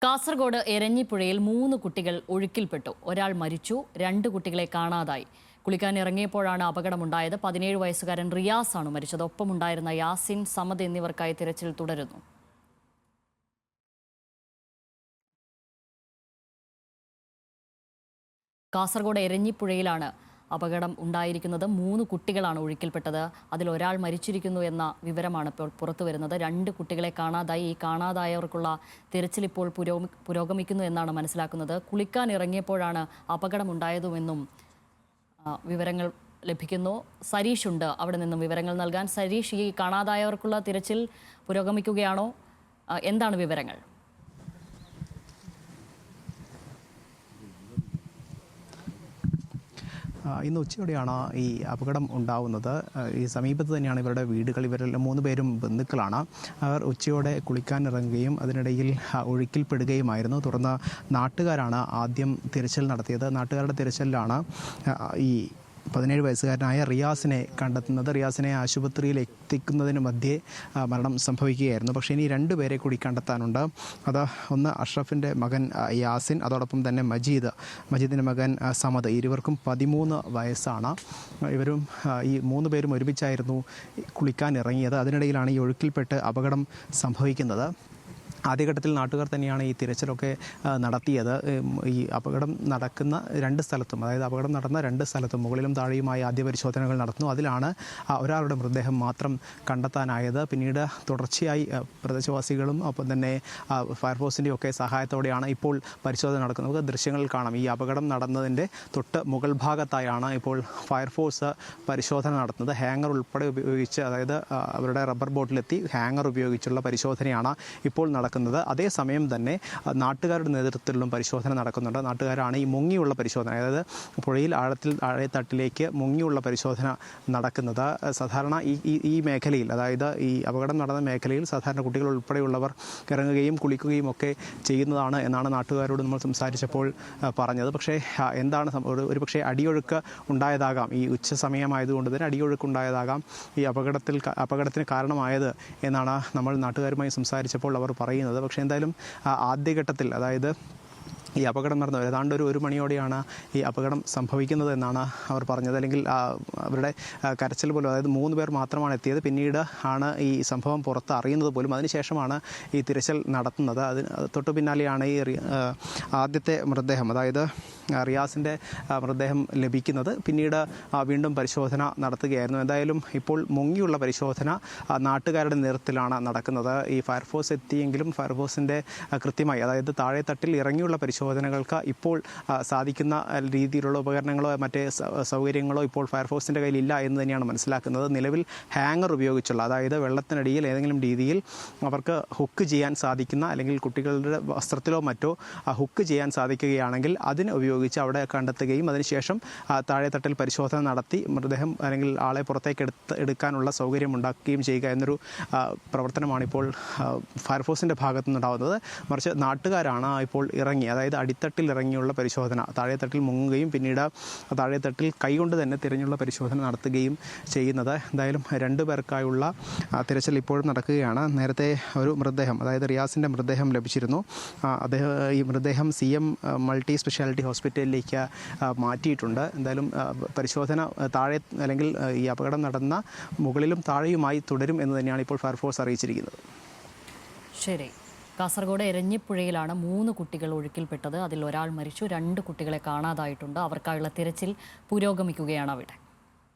കാസർഗോഡ് എരഞ്ഞിപ്പുഴയിൽ 3 കുട്ടികൾ ഒഴുക്കിൽപ്പെട്ടു. ഒരാൾ മരിച്ചു, 2 കുട്ടികളെ കാണാതായി. കുളിക്കാനിറങ്ങിയപ്പോഴാണ് അപകടമുണ്ടായത്. 17 വയസ്സുകാരൻ റിയാസ് ആണ് മരിച്ചത്. ഒപ്പമുണ്ടായിരുന്ന യാസിൻ, സമദ് എന്നിവർക്കായി തിരച്ചിൽ തുടരുന്നു. കാസർഗോഡ് എരഞ്ഞിപ്പുഴയിലാണ് അപകടം ഉണ്ടായിരിക്കുന്നത്. 3 കുട്ടികളാണ് ഒഴുക്കിൽപ്പെട്ടത്. അതിൽ ഒരാൾ മരിച്ചിരിക്കുന്നു എന്ന വിവരമാണ് ഇപ്പോൾ പുറത്തുവരുന്നത്. 2 കുട്ടികളെ കാണാതായി. ഈ കാണാതായവർക്കുള്ള തിരച്ചിൽ ഇപ്പോൾ പുരോഗമിക്കുന്നു എന്നാണ് മനസ്സിലാക്കുന്നത്. കുളിക്കാൻ ഇറങ്ങിയപ്പോഴാണ് അപകടമുണ്ടായതുമെന്നും വിവരങ്ങൾ ലഭിക്കുന്നു. സരീഷ് ഉണ്ട് അവിടെ നിന്നും വിവരങ്ങൾ നൽകാൻ. സരീഷ്, ഈ കാണാതായവർക്കുള്ള തിരച്ചിൽ പുരോഗമിക്കുകയാണോ? എന്താണ് വിവരങ്ങൾ? ഇന്ന് ഉച്ചയോടെയാണ് ഈ അപകടം ഉണ്ടാവുന്നത്. ഈ സമീപത്ത് തന്നെയാണ് ഇവരുടെ വീടുകൾ. ഇവരെല്ലാം 3 പേരും ബന്ധുക്കളാണ്. അവർ ഉച്ചയോടെ കുളിക്കാനിറങ്ങുകയും അതിനിടയിൽ ഒഴുക്കിൽപ്പെടുകയുമായിരുന്നു. തുടർന്ന് നാട്ടുകാരാണ് ആദ്യം തിരച്ചിൽ നടത്തിയത്. നാട്ടുകാരുടെ തിരച്ചിലാണ് ഈ 17 വയസ്സുകാരനായ റിയാസിനെ കണ്ടെത്തുന്നത്. റിയാസിനെ ആശുപത്രിയിൽ എത്തിക്കുന്നതിന് മധ്യേ മരണം സംഭവിക്കുകയായിരുന്നു. പക്ഷേ ഇനി 2 പേരെ കൂടി കണ്ടെത്താനുണ്ട്. അത് ഒന്ന് അഷ്റഫിൻ്റെ മകൻ യാസിൻ, അതോടൊപ്പം തന്നെ മജീദിൻ്റെ മകൻ സമദ്. ഇരുവർക്കും 13 വയസ്സാണ്. ഇവരും ഈ 3 പേരും ഒരുമിച്ചായിരുന്നു കുളിക്കാൻ ഇറങ്ങിയത്. അതിനിടയിലാണ് ഈ ഒഴുക്കിൽപ്പെട്ട് അപകടം സംഭവിക്കുന്നത്. ആദ്യഘട്ടത്തിൽ നാട്ടുകാർ തന്നെയാണ് ഈ തിരച്ചിലൊക്കെ നടത്തിയത്. ഈ അപകടം നടക്കുന്ന 2 സ്ഥലത്തും, അതായത് അപകടം നടന്ന 2 സ്ഥലത്തും മുകളിലും താഴെയുമായി ആദ്യ പരിശോധനകൾ നടത്തുന്നു. അതിലാണ് ഒരാളുടെ മൃതദേഹം മാത്രം കണ്ടെത്താനായത്. പിന്നീട് തുടർച്ചയായി പ്രദേശവാസികളും ഒപ്പം തന്നെ ഫയർഫോഴ്സിൻ്റെ ഒക്കെ സഹായത്തോടെയാണ് ഇപ്പോൾ പരിശോധന നടക്കുന്നത്. നമുക്ക് ദൃശ്യങ്ങളിൽ കാണാം. ഈ അപകടം നടന്നതിൻ്റെ തൊട്ട് മുകൾ ഭാഗത്തായാണ് ഇപ്പോൾ ഫയർഫോഴ്സ് പരിശോധന നടത്തുന്നത്. ഹാങ്ങർ ഉൾപ്പെടെ ഉപയോഗിച്ച്, അതായത് അവരുടെ റബ്ബർ ബോട്ടിലെത്തി ഹാങ്ങർ ഉപയോഗിച്ചുള്ള പരിശോധനയാണ് ഇപ്പോൾ നടക്കുന്നത്. അതേസമയം തന്നെ നാട്ടുകാരുടെ നേതൃത്വത്തിലും പരിശോധന നടക്കുന്നുണ്ട്. നാട്ടുകാരാണ് ഈ മുങ്ങിയുള്ള പരിശോധന, അതായത് പുഴയിൽ ആഴത്തട്ടിലേക്ക് മുങ്ങിയുള്ള പരിശോധന നടക്കുന്നത്. സാധാരണ ഈ മേഖലയിൽ, അതായത് ഈ അപകടം നടന്ന മേഖലയിൽ സാധാരണ കുട്ടികൾ ഉൾപ്പെടെയുള്ളവർ ഇറങ്ങുകയും കുളിക്കുകയും ഒക്കെ ചെയ്യുന്നതാണ് എന്നാണ് നാട്ടുകാരോട് നമ്മൾ സംസാരിച്ചപ്പോൾ പറഞ്ഞത്. പക്ഷേ എന്താണ് ഒരു പക്ഷേ അടിയൊഴുക്ക് ഉണ്ടായതാകാം. ഈ ഉച്ച സമയമായതുകൊണ്ട് തന്നെ അടിയൊഴുക്ക് ഉണ്ടായതാകാം ഈ അപകടത്തിന് കാരണമായത് എന്നാണ് നമ്മൾ നാട്ടുകാരുമായി സംസാരിച്ചപ്പോൾ അവർ പറയുന്നത്. പക്ഷേ എന്തായാലും ആദ്യഘട്ടത്തിൽ, അതായത് ഈ അപകടം നടന്നു ഏതാണ്ട് ഒരു മണിയോടെയാണ് ഈ അപകടം സംഭവിക്കുന്നത് എന്നാണ് അവർ പറഞ്ഞത്. അല്ലെങ്കിൽ അവരുടെ കരച്ചിൽ പോലും, അതായത് 3 പേർ മാത്രമാണ് എത്തിയത്. പിന്നീട് ആണ് ഈ സംഭവം പുറത്ത് അറിയുന്നത് പോലും. അതിനുശേഷമാണ് ഈ തിരച്ചിൽ നടത്തുന്നത്. തൊട്ടു പിന്നാലെയാണ് ഈ ആദ്യത്തെ മൃതദേഹം, അതായത് റിയാസിൻ്റെ മൃതദേഹം ലഭിക്കുന്നത്. പിന്നീട് വീണ്ടും പരിശോധന നടത്തുകയായിരുന്നു. എന്തായാലും ഇപ്പോൾ മുങ്ങിയുള്ള പരിശോധന നാട്ടുകാരുടെ നേതൃത്വത്തിലാണ് നടക്കുന്നത്. ഈ ഫയർഫോഴ്സ് എത്തിയെങ്കിലും ഫയർഫോഴ്സിൻ്റെ കൃത്യമായി, അതായത് താഴെത്തട്ടിൽ ഇറങ്ങിയുള്ള പരിശോധനകൾക്ക് ഇപ്പോൾ സാധിക്കുന്ന രീതിയിലുള്ള ഉപകരണങ്ങളോ മറ്റേ സൗകര്യങ്ങളോ ഇപ്പോൾ ഫയർഫോഴ്സിൻ്റെ കയ്യിലില്ല എന്ന് തന്നെയാണ് മനസ്സിലാക്കുന്നത്. നിലവിൽ ഹാങ്ങർ ഉപയോഗിച്ചുള്ള, അതായത് വെള്ളത്തിനടിയിൽ ഏതെങ്കിലും രീതിയിൽ അവർക്ക് ഹുക്ക് ചെയ്യാൻ സാധിക്കുന്ന, അല്ലെങ്കിൽ കുട്ടികളുടെ വസ്ത്രത്തിലോ മറ്റോ ഹുക്ക് ചെയ്യാൻ സാധിക്കുകയാണെങ്കിൽ അതിന് ഉപയോഗിച്ച് അവിടെ കണ്ടെത്തുകയും അതിനുശേഷം താഴെത്തട്ടിൽ പരിശോധന നടത്തി മൃതദേഹം അല്ലെങ്കിൽ ആളെ പുറത്തേക്ക് എടുക്കാനുള്ള സൗകര്യം ഉണ്ടാക്കുകയും ചെയ്യുക എന്നൊരു പ്രവർത്തനമാണ് ഇപ്പോൾ ഫയർഫോഴ്സിൻ്റെ ഭാഗത്തു നിന്നുണ്ടാകുന്നത്. മറിച്ച് നാട്ടുകാരാണ് ഇപ്പോൾ ഇറങ്ങി, അതായത് അടിത്തട്ടിൽ ഇറങ്ങിയുള്ള പരിശോധന, താഴെത്തട്ടിൽ മുങ്ങുകയും പിന്നീട് താഴെത്തട്ടിൽ കൈകൊണ്ട് തന്നെ തിരഞ്ഞുള്ള പരിശോധന നടത്തുകയും ചെയ്യുന്നത്. എന്തായാലും 2 പേർക്കായുള്ള തിരച്ചിൽ ഇപ്പോഴും നടക്കുകയാണ്. നേരത്തെ ഒരു മൃതദേഹം, അതായത് റിയാസിൻ്റെ മൃതദേഹം ലഭിച്ചിരുന്നു. ഈ മൃതദേഹം CM മൾട്ടി സ്പെഷ്യാലിറ്റി ഹോസ്പിറ്റലിലേക്ക് മാറ്റിയിട്ടുണ്ട്. എന്തായാലും പരിശോധന താഴെ, അല്ലെങ്കിൽ ഈ അപകടം നടന്ന മുകളിലും താഴെയുമായി തുടരും എന്ന് തന്നെയാണ് ഇപ്പോൾ ഫയർഫോഴ്സ് അറിയിച്ചിരിക്കുന്നത്. ശരി. കാസർഗോഡ് എരഞ്ഞിപ്പുഴയിലാണ് 3 കുട്ടികൾ ഒഴുക്കിൽപ്പെട്ടത്. അതിൽ ഒരാൾ മരിച്ചു, 2 കുട്ടികളെ കാണാതായിട്ടുണ്ട്. അവർക്കായുള്ള തിരച്ചിൽ പുരോഗമിക്കുകയാണ് അവിടെ.